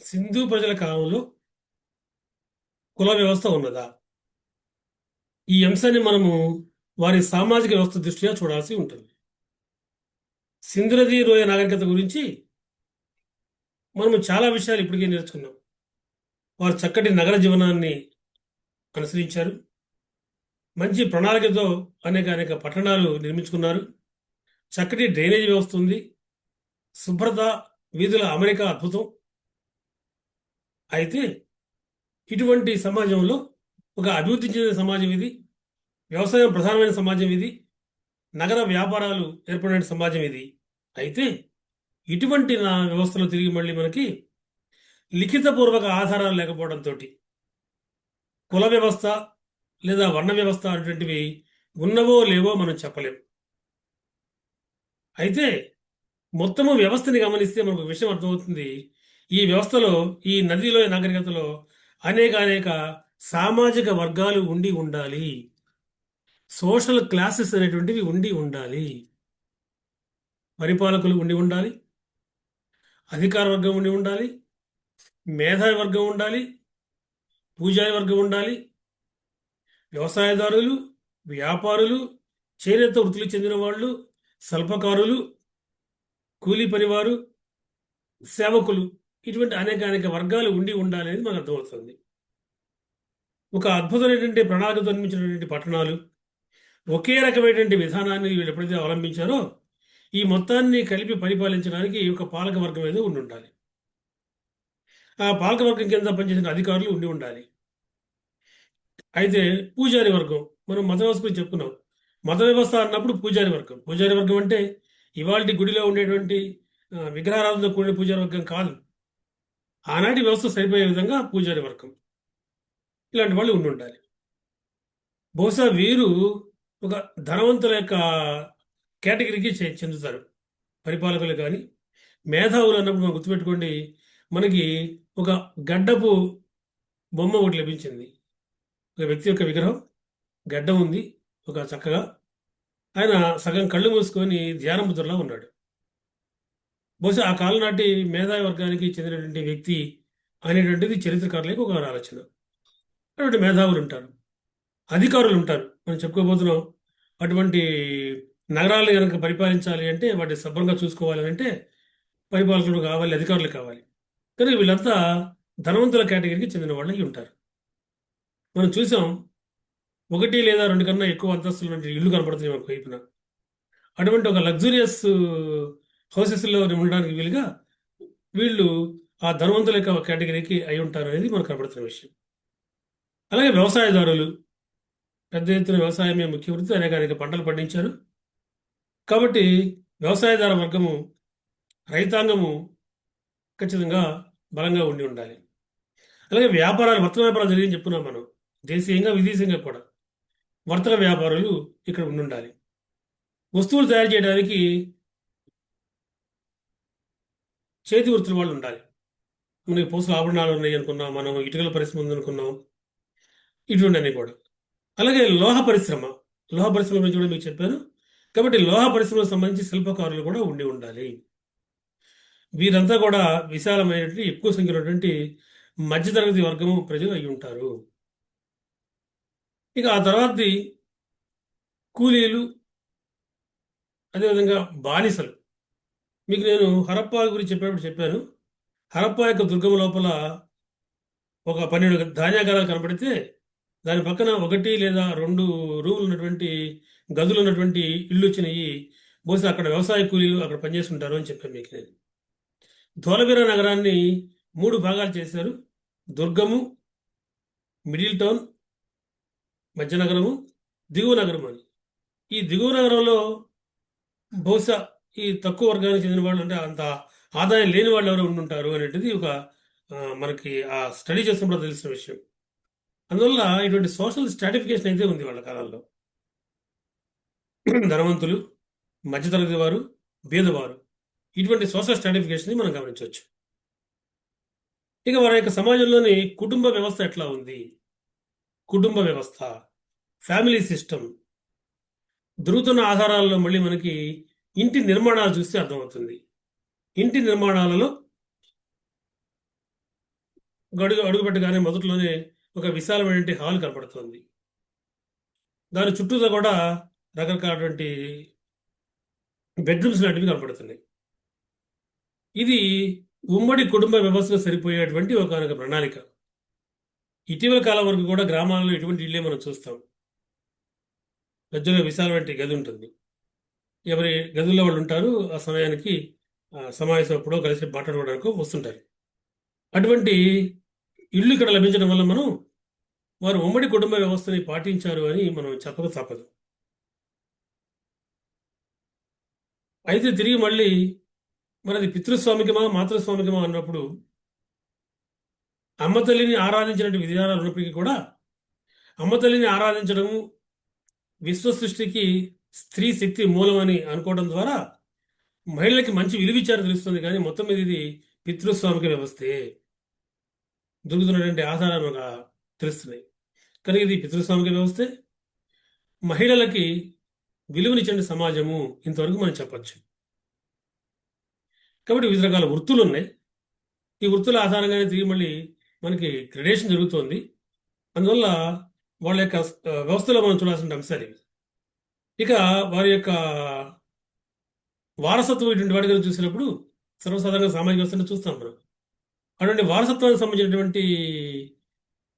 సింధు ప్రజల కాలంలో కుల వ్యవస్థ ఉన్నదా? ఈ అంశాన్ని మనము వారి సామాజిక వ్యవస్థ దృష్ట్యా చూడాల్సి ఉంటుంది. సింధు నది లోయ నాగరికత గురించి మనము చాలా విషయాలు ఇప్పటికే నేర్చుకున్నాం. వారు చక్కటి నగర జీవనాన్ని అనుసరించారు. మంచి ప్రణాళికతో అనేక అనేక పట్టణాలు నిర్మించుకున్నారు. చక్కటి డ్రైనేజ్ వ్యవస్థ ఉంది. శుభ్రత, వీధుల అమరిక అద్భుతం. అయితే ఇటువంటి సమాజంలో ఒక అభివృద్ధి చెందిన సమాజం ఇది. వ్యవసాయం ప్రధానమైన సమాజం ఇది. నగర వ్యాపారాలు ఏర్పడిన సమాజం ఇది. అయితే ఇటువంటి నా వ్యవస్థలో తిరిగి మళ్ళీ మనకి లిఖితపూర్వక ఆధారాలు లేకపోవడంతో కుల వ్యవస్థ లేదా వర్ణ వ్యవస్థ అనేటువంటివి ఉన్నవో లేవో మనం చెప్పలేం. అయితే మొత్తము వ్యవస్థని గమనిస్తే మనకు విషయం అర్థమవుతుంది. ఈ వ్యవస్థలో, ఈ నదిలో నాగరికతలో అనేక అనేక సామాజిక వర్గాలు ఉండి ఉండాలి. సోషల్ క్లాసెస్ అనేటువంటివి ఉండి ఉండాలి. పరిపాలకులు ఉండి ఉండాలి. అధికార వర్గం ఉండి ఉండాలి. మేధావి వర్గం ఉండాలి. పూజారి వర్గం ఉండాలి. వ్యవసాయదారులు, వ్యాపారులు, చేనేత వృత్తులకు చెందిన వాళ్ళు, స్వల్పకారులు, కూలీ పనివారు, సేవకులు, ఇటువంటి అనేక అనేక వర్గాలు ఉండి ఉండాలి అనేది మనకు అర్థమవుతుంది. ఒక అద్భుతమైనటువంటి ప్రణాళికతో నిర్మించినటువంటి పట్టణాలు, ఒకే రకమైనటువంటి విధానాన్ని వీళ్ళు ఎప్పుడైతే అవలంబించారో ఈ మొత్తాన్ని కలిపి పరిపాలించడానికి ఒక పాలక వర్గం ఏదో ఉండి ఉండాలి. ఆ పాలక వర్గం కింద పనిచేసిన అధికారులు ఉండి ఉండాలి. అయితే పూజారి వర్గం, మనం మత వ్యవస్థ గురించి చెప్పుకున్నాం. మత వ్యవస్థ అన్నప్పుడు పూజారి వర్గం. పూజారి వర్గం అంటే ఇవాళ గుడిలో ఉండేటువంటి విగ్రహారాధనతో కూడిన పూజారి వర్గం కాదు. ఆనాటి వ్యవస్థ సరిపోయే విధంగా పూజారి వర్గం, ఇలాంటి వాళ్ళు ఉండి ఉండాలి. బహుశా వీరు ఒక ధనవంతుల యొక్క కేటగిరీకి చెందుతారు. పరిపాలకులు కానీ మేధావులు అన్నప్పుడు మనం గుర్తుపెట్టుకోండి, మనకి ఒక గడ్డపు బొమ్మ ఒకటి లభించింది. ఒక వ్యక్తి యొక్క విగ్రహం, గడ్డం ఉంది ఒక చక్కగా. ఆయన సగం కళ్ళు మూసుకొని ధ్యాన ముద్రలా ఉన్నాడు. బహుశా ఆ కాలం నాటి మేధావి వర్గానికి చెందినటువంటి వ్యక్తి అనేటువంటిది చరిత్రకారులకు ఒక ఆలోచన. అటువంటి మేధావులు ఉంటారు, అధికారులు ఉంటారు. మనం చెప్పుకోబోతున్నాం. అటువంటి నగరాలను కనుక పరిపాలించాలి అంటే, వాటిని శుభ్రంగా చూసుకోవాలి అంటే పరిపాలకులు కావాలి, అధికారులు కావాలి. కానీ వీళ్ళంతా ధనవంతుల కేటగిరీకి చెందిన వాళ్ళకి ఉంటారు. మనం చూసాం, ఒకటి లేదా రెండు కన్నా ఎక్కువ అంతస్తులు ఇల్లు కనపడుతున్నాయి మనకు వైపున. అటువంటి ఒక లగ్జూరియస్ హౌసెస్లో ఉండడానికి వీలుగా వీళ్ళు ఆ ధనవంతుల యొక్క కేటగిరీకి అయి ఉంటారు అనేది మనకు కనపడుతున్న విషయం. అలాగే వ్యవసాయదారులు పెద్ద ఎత్తున వ్యవసాయమే ముఖ్య వృత్తి. అనేక అనేక పంటలు పండించారు. కాబట్టి వ్యవసాయదార వర్గము, రైతాంగము ఖచ్చితంగా బలంగా ఉండి ఉండాలి. అలాగే వ్యాపారాలు, వర్తక వ్యాపారాలు జరిగింది చెప్పుకున్నాం మనం. దేశీయంగా విదేశీయంగా కూడా వర్తక వ్యాపారులు ఇక్కడ ఉండి ఉండాలి. వస్తువులు తయారు చేయడానికి చేతి వృత్తుల వాళ్ళు ఉండాలి. మనకి పూసల ఆభరణాలు ఉన్నాయి అనుకున్నాం, మనం ఇటుకల పరిశ్రమ ఉంది అనుకున్నాం, ఇటువంటి అన్ని కూడా. అలాగే లోహ పరిశ్రమ, లోహ పరిశ్రమ గురించి కూడా మీకు చెప్పాను. కాబట్టి లోహ పరిశ్రమకు సంబంధించి శిల్పకారులు కూడా ఉండి ఉండాలి. వీరంతా కూడా విశాలమైనటువంటి, ఎక్కువ సంఖ్యలో ఉన్నటువంటి మధ్యతరగతి వర్గము ప్రజలు అయి ఉంటారు. ఇక ఆ తర్వాతది కూలీలు, అదేవిధంగా బానిసలు. మీకు నేను హరప్పా గురించి చెప్పేటప్పుడు చెప్పాను. హరప్పా యొక్క దుర్గం లోపల ఒక 12 ధాన్యాగారాలు కనపడితే దాని పక్కన ఒకటి లేదా రెండు రూములు ఉన్నటువంటి గదులు ఉన్నటువంటి ఇల్లు వచ్చినాయి. బహుశా అక్కడ వ్యవసాయ కూలీలు అక్కడ పనిచేస్తుంటారు అని చెప్పాను మీకు నేను. ధోలవీర నగరాన్ని 3 భాగాలు చేశారు. దుర్గము, మిడిల్ టౌన్, మధ్య నగరము, దిగువ నగరం అని. ఈ దిగువ నగరంలో బహుశా ఈ తక్కువ వర్గానికి చెందిన వాళ్ళు, అంటే అంత ఆదాయం లేని వాళ్ళు ఎవరు ఉండుంటారు అనేటిది ఒక మనకి ఆ స్టడీ చేసినప్పుడు తెలిసిన విషయం. అందువల్ల ఇటువంటి సోషల్ స్ట్రాటిఫికేషన్ అయితే ఉంది వాళ్ళ కాలంలో. ధనవంతులు, మధ్యతరగతి వారు, బీదవారు, ఇటువంటి సోషల్ స్ట్రాటిఫికేషన్ మనం గమనించవచ్చు. ఇక వారి యొక్క సమాజంలోని కుటుంబ వ్యవస్థ ఎట్లా ఉంది? కుటుంబ వ్యవస్థ, ఫ్యామిలీ సిస్టమ్, దొరుకుతున్న ఆధారాలలో మళ్ళీ మనకి ఇంటి నిర్మాణాలు చూస్తే అర్థమవుతుంది. ఇంటి నిర్మాణాలలో అడుగుపెట్టగానే మొదట్లోనే ఒక విశాలమైనటువంటి హాల్ కనపడుతుంది. దాని చుట్టూతో కూడా రకరకాలటువంటి బెడ్రూమ్స్ లాంటివి కనపడుతున్నాయి. ఇది ఉమ్మడి కుటుంబ వ్యవస్థకు సరిపోయేటువంటి ఒక ప్రణాళిక. ఇటీవల కాలం వరకు కూడా గ్రామాల్లో ఇటువంటి ఇళ్ళే మనం చూస్తాం. మధ్యలో విశాలమైన గది ఉంటుంది. ఎవరి గదుల్లో వాళ్ళు ఉంటారు. ఆ సమయానికి సమావేశం అప్పుడో కలిసి మాట్లాడుకోవడానికి వస్తుంటారు. అటువంటి ఇల్లు ఇక్కడ లభించడం వల్ల మనం వారు ఉమ్మడి కుటుంబ వ్యవస్థని పాటించారు అని మనం చెప్పక తప్పదు. అయితే తిరిగి మళ్ళీ మనది పితృస్వామికమా మాతృస్వామికమా అన్నప్పుడు అమ్మ తల్లిని ఆరాధించినటువంటి విధానాలు ఉన్నప్పటికీ కూడా అమ్మ తల్లిని ఆరాధించడము విశ్వ సృష్టికి స్త్రీ శక్తి మూలమని అనుకోవడం ద్వారా మహిళలకి మంచి విలువిచ్చారని తెలుస్తుంది. కానీ మొత్తం మీద ఇది పితృస్వామిక వ్యవస్థే దొరుకుతున్నటువంటి ఆధారాలు మనకు తెలుస్తున్నాయి. కనుక ఇది పితృస్వామిక వ్యవస్థే, మహిళలకి విలువనిచ్చే సమాజము ఇంతవరకు మనం చెప్పచ్చు. కాబట్టి వివిధ రకాల వృత్తులు ఉన్నాయి. ఈ వృత్తుల ఆధారంగానే తిరిగి మళ్ళీ మనకి గ్రెడేషన్ జరుగుతోంది. అందువల్ల వాళ్ళ యొక్క వ్యవస్థలో మనం చూడాల్సిన అంశాలు ఇవి. ఇక వారి యొక్క వారసత్వం ఇటువంటి వాటి గురించి చూసినప్పుడు సర్వసాధారణంగా సామాజిక వ్యవస్థను చూస్తాం మనం. అటువంటి వారసత్వానికి సంబంధించినటువంటి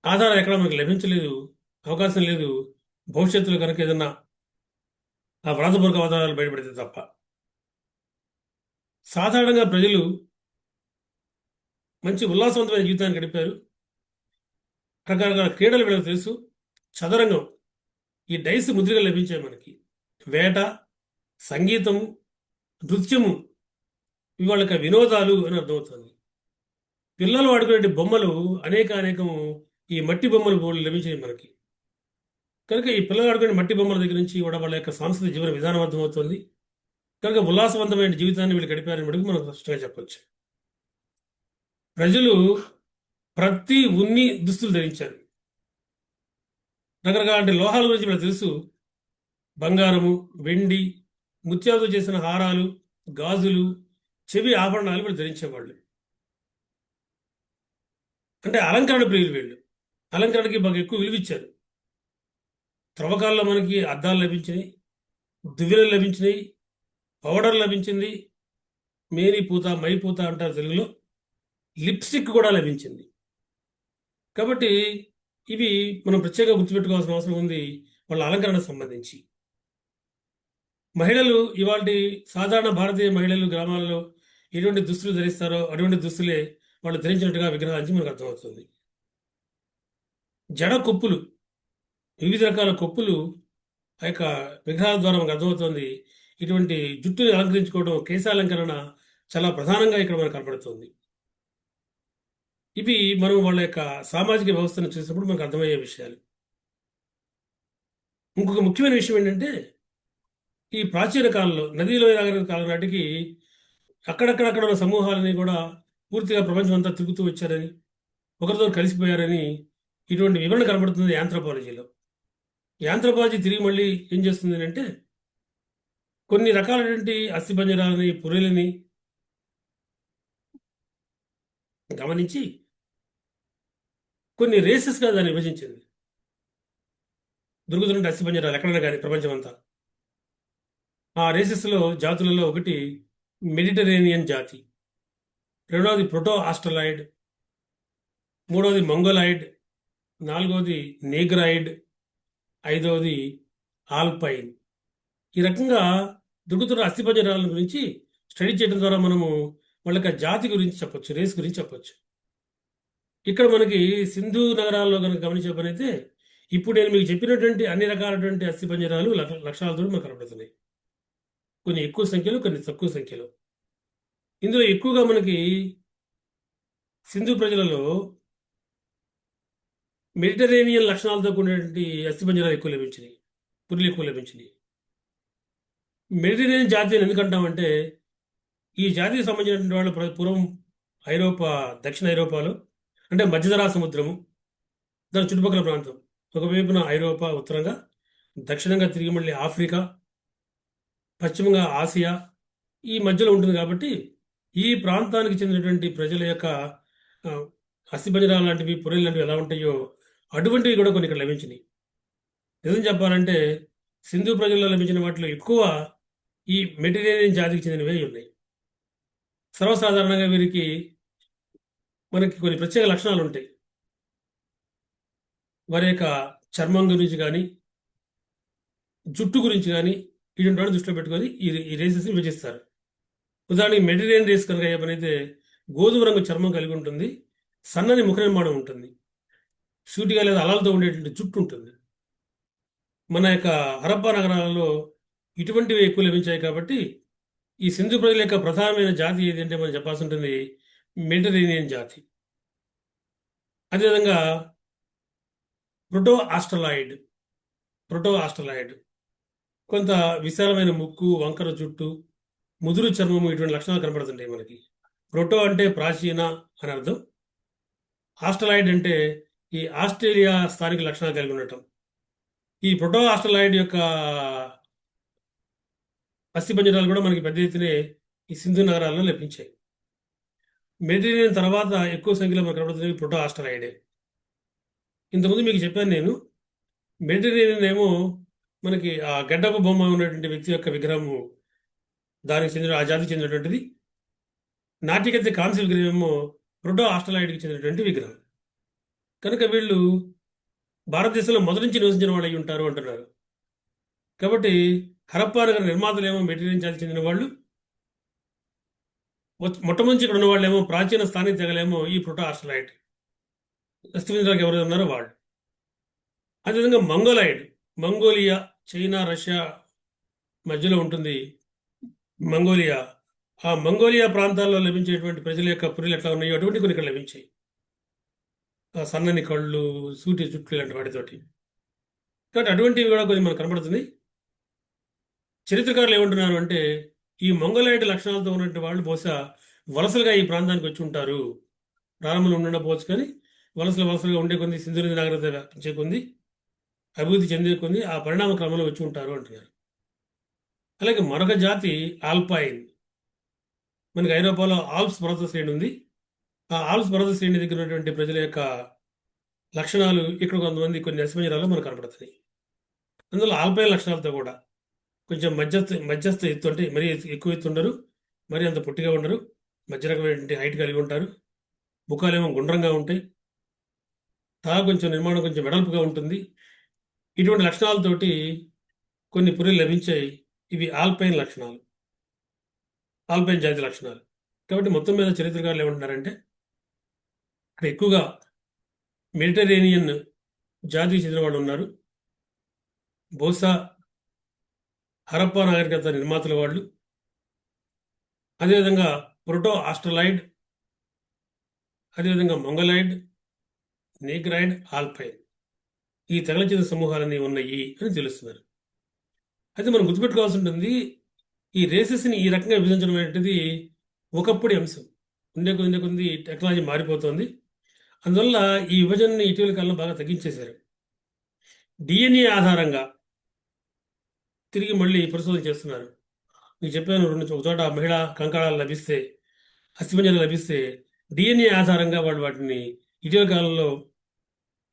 ఆధారాలు ఎక్కడ మనకు లభించలేదు, అవకాశం లేదు. భవిష్యత్తులో కనుక ఏదన్నా ఆ వ్రాతపూర్వక ఆధారాలు బయటపడితే తప్ప. సాధారణంగా ప్రజలు మంచి ఉల్లాసవంతమైన జీవితాన్ని గడిపారు. రకరకాల క్రీడలు వీళ్ళకి తెలుసు. చదరంగం, ఈ డైస్ ముద్రికలు లభించాయి మనకి. వేట, సంగీతము, నృత్యము ఇవి వాళ్ళకి వినోదాలు అని అర్థమవుతుంది. పిల్లలు ఆడుకునే బొమ్మలు అనేకము ఈ మట్టి బొమ్మలు లభించాయి మనకి. కనుక ఈ పిల్లలు ఆడుకునే మట్టి బొమ్మల దగ్గర నుంచి కూడా వాళ్ళ యొక్క సాంస్కృతిక జీవన విధానం అర్థమవుతుంది. కనుక ఉల్లాసవంతమైన జీవితాన్ని వీళ్ళు గడిపారని మటుకు మనం స్పష్టంగా చెప్పవచ్చు. ప్రజలు ప్రతి ఉన్ని దుస్తులు ధరించారు. రకరకాల లోహాల గురించి మనకు తెలుసు. బంగారము, వెండి, ముత్యాలతో చేసిన హారాలు, గాజులు, చెవి ఆభరణాలు వీళ్ళు ధరించేవాళ్ళు. అంటే అలంకరణ ప్రియులు వీళ్ళు. అలంకరణకి బాగా ఎక్కువ విలువిచ్చారు. త్రవ్వకాల్లో మనకి అద్దాలు లభించినాయి, దువ్వెనలు లభించినాయి, పౌడర్ లభించింది, మేని పూత, మై పూత అంటారు తెలుగులో, లిప్స్టిక్ కూడా లభించింది. కాబట్టి ఇవి మనం ప్రత్యేకంగా గుర్తుపెట్టుకోవాల్సిన అవసరం ఉంది వాళ్ళ అలంకరణకు సంబంధించి. మహిళలు ఇవాళ సాధారణ భారతీయ మహిళలు గ్రామాలలో ఎటువంటి దుస్తులు ధరిస్తారో అటువంటి దుస్తులే వాళ్ళు ధరించినట్టుగా విగ్రహానికి మనకు అర్థమవుతుంది. జడ కొప్పులు, వివిధ రకాల కొప్పులు ఆ యొక్క విగ్రహాల ద్వారా మనకు అర్థమవుతుంది. ఇటువంటి జుట్టుని అలంకరించుకోవడం, కేశాలంకరణ చాలా ప్రధానంగా ఇక్కడ మనకు కనపడుతుంది. ఇవి మనం వాళ్ళ యొక్క సామాజిక వ్యవస్థను చూసినప్పుడు మనకు అర్థమయ్యే విషయాలు. ఇంకొక ముఖ్యమైన విషయం ఏంటంటే, ఈ ప్రాచీన కాలంలో నదీలో నాగరిక కాలం నాటికి అక్కడక్కడ ఉన్న సమూహాలని కూడా పూర్తిగా ప్రపంచం అంతా తిరుగుతూ వచ్చారని, ఒకరితో కలిసిపోయారని ఇటువంటి వివరణ కనబడుతుంది యాంథ్రోపాలజీలో. యాంథ్రోపాలజీ తిరిగి మళ్ళీ ఏం చేస్తుంది అంటే, కొన్ని రకాలైనటువంటి అస్థిపంజరాలని, పుర్రెలని గమనించి కొన్ని రేసెస్గా దాన్ని విభజించింది. దొరుకుతున్న అస్థిపంజరాలు ఎక్కడైనా కానీ ప్రపంచం అంతా. ఆ రేసెస్లో జాతులలో ఒకటి మెడిటరేనియన్ జాతి, రెండవది ప్రోటో ఆస్ట్రలాయిడ్, మూడవది మంగోలాయిడ్, నాలుగవది నేగ్రాయిడ్, ఐదవది ఆల్పైన్. ఈ రకంగా దొరుకుతున్న అస్థిపంజరాల గురించి స్టడీ చేయడం ద్వారా మనము వాళ్ళకి జాతి గురించి చెప్పొచ్చు, రేస్ గురించి చెప్పొచ్చు. ఇక్కడ మనకి సింధు నగరాల్లో కనుక గమనించే పని అయితే, ఇప్పుడు నేను మీకు చెప్పినటువంటి అన్ని రకాలటువంటి అస్థిపంజరాలు లక్షణాలతో మనకు కనబడుతున్నాయి. కొన్ని ఎక్కువ సంఖ్యలో, కొన్ని తక్కువ సంఖ్యలో. ఇందులో ఎక్కువగా మనకి సింధు ప్రజలలో మెడిటరేనియన్ లక్షణాలతో కూడినటువంటి అస్థిపంజరాలు ఎక్కువ లభించినాయి, పుర్రెలు ఎక్కువ లభించినాయి. మెడిటరేనియన్ జాతి అని ఎందుకంటామంటే, ఈ జాతికి సంబంధించినటువంటి వాళ్ళు పూర్వం ఐరోపా, దక్షిణ ఐరోపాలో అంటే మధ్యధరా సముద్రము, దాని చుట్టుపక్కల ప్రాంతం, ఒకవైపున ఐరోపా ఉత్తరంగా, దక్షిణంగా తిరిగి మళ్ళీ ఆఫ్రికా, పశ్చిమంగా ఆసియా, ఈ మధ్యలో ఉంటుంది. కాబట్టి ఈ ప్రాంతానికి చెందినటువంటి ప్రజల యొక్క అస్థిపంజరాలు లాంటివి, పుర్రెలు లాంటివి ఎలా ఉంటాయో అటువంటివి కూడా కొన్ని ఇక్కడ లభించినాయి. నిజం చెప్పాలంటే సింధు ప్రజల్లో లభించిన వాటిలో ఎక్కువ ఈ మెడిటరేనియన్ జాతికి చెందినవే ఉన్నాయి. సర్వసాధారణంగా వీరికి మనకి కొన్ని ప్రత్యేక లక్షణాలు ఉంటాయి. వారి యొక్క చర్మం గురించి కానీ, జుట్టు గురించి కానీ ఇటువంటి వాటిని దృష్టిలో పెట్టుకొని ఈ రేసెస్ని విభజిస్తారు. ఉదాహరణకి మెడిటరేనియన్ రేస్ కనుక ఏమైతే గోధుమ రంగు చర్మం కలిగి ఉంటుంది, సన్నని ముఖ నిర్మాణం ఉంటుంది, సూటిగా లేదా అలలతో ఉండేటువంటి జుట్టు ఉంటుంది. మన యొక్క హరప్పా నగరాలలో ఇటువంటివి ఎక్కువ లభించాయి. కాబట్టి ఈ సింధు ప్రజల యొక్క ప్రధానమైన జాతి ఏదంటే మనం చెప్పాల్సి ఉంటుంది మెడిటరేనియన్ జాతి. అదేవిధంగా ప్రోటో ఆస్ట్రలాయిడ్ కొంత విశాలమైన ముక్కు, వంకర జుట్టు, ముదురు చర్మము ఇటువంటి లక్షణాలు కనబడుతుంటాయి మనకి. ప్రోటో అంటే ప్రాచీన అని అర్థం. ఆస్ట్రలాయిడ్ అంటే ఈ ఆస్ట్రేలియా స్థానిక లక్షణాలు కలిగి ఉండటం. ఈ ప్రోటో ఆస్ట్రలాయిడ్ యొక్క అస్థిపంజరాలు కూడా మనకి పెద్ద ఎత్తునే ఈ సింధు నగరాల్లో లభించాయి. మెడిటరేనియన్ తర్వాత ఎక్కువ సంఖ్యలో మనకు కనబడుతున్నవి ప్రోటో ఆస్ట్రలాయిడే. ఇంతకుముందు మీకు చెప్పాను నేను, మెడిటరేనియన్ ఏమో మనకి ఆ గడ్డపు బొమ్మ ఉన్నటువంటి వ్యక్తి యొక్క విగ్రహము దానికి చెందిన ఆ జాతికి చెందినటువంటిది. నాటికైతే కాంస్య విగ్రహం ఏమో ప్రోటో ఆస్ట్రలాయిడ్కి చెందినటువంటి విగ్రహం. కనుక వీళ్ళు భారతదేశంలో మొదటి నుంచి నివసించిన వాళ్ళు అయి ఉంటారు అంటున్నారు. కాబట్టి హరప్పా నగర నిర్మాతలు ఏమో మెడిటరేనియన్ జాతికి చెందిన వాళ్ళు, మొట్టమొదటి ఇక్కడ ఉన్న వాళ్ళేమో ప్రాచీన స్థానిక తెగలేమో ఈ ప్రోటో ఆస్ట్రలాయిడ్ అస్థిపంజరాలకు ఎవరైతే ఉన్నారో వాళ్ళు. అదేవిధంగా మంగోలియా, చైనా, రష్యా మధ్యలో ఉంటుంది మంగోలియా. ఆ మంగోలియా ప్రాంతాల్లో లభించేటువంటి ప్రజల యొక్క పుర్రెలు ఎట్లా ఉన్నాయో అటువంటి కొన్ని ఇక్కడ లభించాయి. ఆ సన్నని కళ్ళు, సూటి జుట్లు లాంటి వాటితోటి. కాబట్టి అటువంటివి కూడా కొన్ని మనకు కనబడుతుంది. చరిత్రకారులు ఏమంటున్నారు అంటే ఈ మంగోలాయిడ్ లక్షణాలతో ఉన్నటువంటి వాళ్ళు బహుశా వలసలుగా ఈ ప్రాంతానికి వచ్చి ఉంటారు. ప్రారంభంలో ఉండకపోవచ్చు, కానీ వలసలుగా ఉండే కొంది, సింధు నది నాగరికత వ్యాపించే కొంది, అభివృద్ధి చెందే కొంది ఆ పరిణామ క్రమంలో వచ్చి ఉంటారు అంటున్నారు. అలాగే మరొక జాతి ఆల్పైన్. మనకి ఐరోపాలో ఆల్ప్స్ పర్వత శ్రేణి ఉంది. ఆ ఆల్ప్స్ పర్వత శ్రేణి దగ్గర ఉన్నటువంటి ప్రజల యొక్క లక్షణాలు ఇక్కడ కొంతమంది కొన్ని అస్థిపంజరాల్లో మనకు కనపడుతున్నాయి. అందులో ఆల్పైన్ లక్షణాలతో కూడా కొంచెం మధ్యస్థ ఎత్తు, అంటే మరీ ఎక్కువ ఎత్తు ఉండరు, మరీ అంత పొట్టిగా ఉండరు, మధ్య రకమైనటువంటి హైట్ కలిగి ఉంటారు. ముఖాలేమో గుండ్రంగా ఉంటాయి, తల కొంచెం నిర్మాణం కొంచెం వెడల్పుగా ఉంటుంది. ఇటువంటి లక్షణాలతోటి కొన్ని పుర్రెలు లభించాయి. ఇవి ఆల్పైన్ లక్షణాలు, ఆల్పైన్ జాతి లక్షణాలు. కాబట్టి మొత్తం మీద చరిత్రకారులు ఏమంటున్నారంటే ఇక్కడ ఎక్కువగా మెడిటరేనియన్ జాతికి చెందిన వాళ్ళు ఉన్నారు. బహుశా హరప్పా నాగరికత నిర్మాతల వాళ్ళు. అదేవిధంగా ప్రోటో ఆస్ట్రలాయిడ్, అదేవిధంగా మంగోలాయిడ్, నీగ్రాయిడ్, ఆల్పైన్ ఈ తెగల చెందిన సమూహాలన్నీ ఉన్నాయి అని తెలుస్తున్నారు. అయితే మనం గుర్తుపెట్టుకోవాల్సి ఉంటుంది, ఈ రేసెస్ని ఈ రకంగా విభజించడం అనేది ఒకప్పుడు అంశం. ఉండే కొద్ది టెక్నాలజీ మారిపోతుంది. అందువల్ల ఈ విభజనని ఇటీవల కాలంలో బాగా తగ్గించేశారు. డిఎన్ఏ ఆధారంగా తిరిగి మళ్ళీ పరిశోధన చేస్తున్నారు. మీకు చెప్పాను, ఒక చోట మహిళా కంకాళాలు లభిస్తే, అస్థిపంజరాలు లభిస్తే డిఎన్ఏ ఆధారంగా వాళ్ళు వాటిని ఇటీవల కాలంలో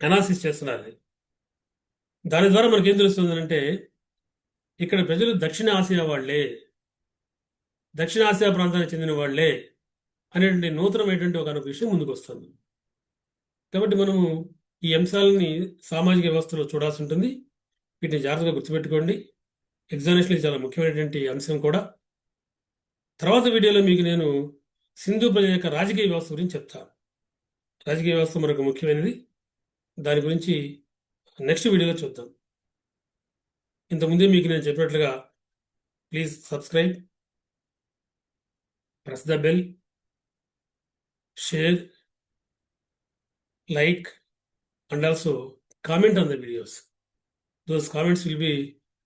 అనాలిసిస్ చేస్తున్నారు. దాని ద్వారా మనకేం తెలుస్తుందంటే ఇక్కడ ప్రజలు దక్షిణ ఆసియా ప్రాంతానికి చెందిన వాళ్లే అనేటువంటి నూతనమైనటువంటి ఒక విషయం ముందుకు వస్తుంది. కాబట్టి మనము ఈ అంశాలని సామాజిక వ్యవస్థలో చూడాల్సి ఉంటుంది. వీటిని జాగ్రత్తగా గుర్తుపెట్టుకోండి. ఎగ్జామినేషన్ చాలా ముఖ్యమైనటువంటి అంశం కూడా. తర్వాత వీడియోలో మీకు నేను సింధు ప్రజల యొక్క రాజకీయ వ్యవస్థ గురించి చెప్తాను. రాజకీయ వ్యవస్థ మనకు ముఖ్యమైనది. దాని గురించి నెక్స్ట్ వీడియోలో చూద్దాం. ఇంతకుముందే మీకు నేను చెప్పినట్లుగా please subscribe, press the bell, share, like, and also comment on the videos. Those comments will be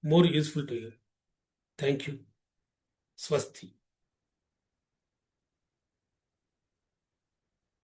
more useful to you. Thank you. Swasti.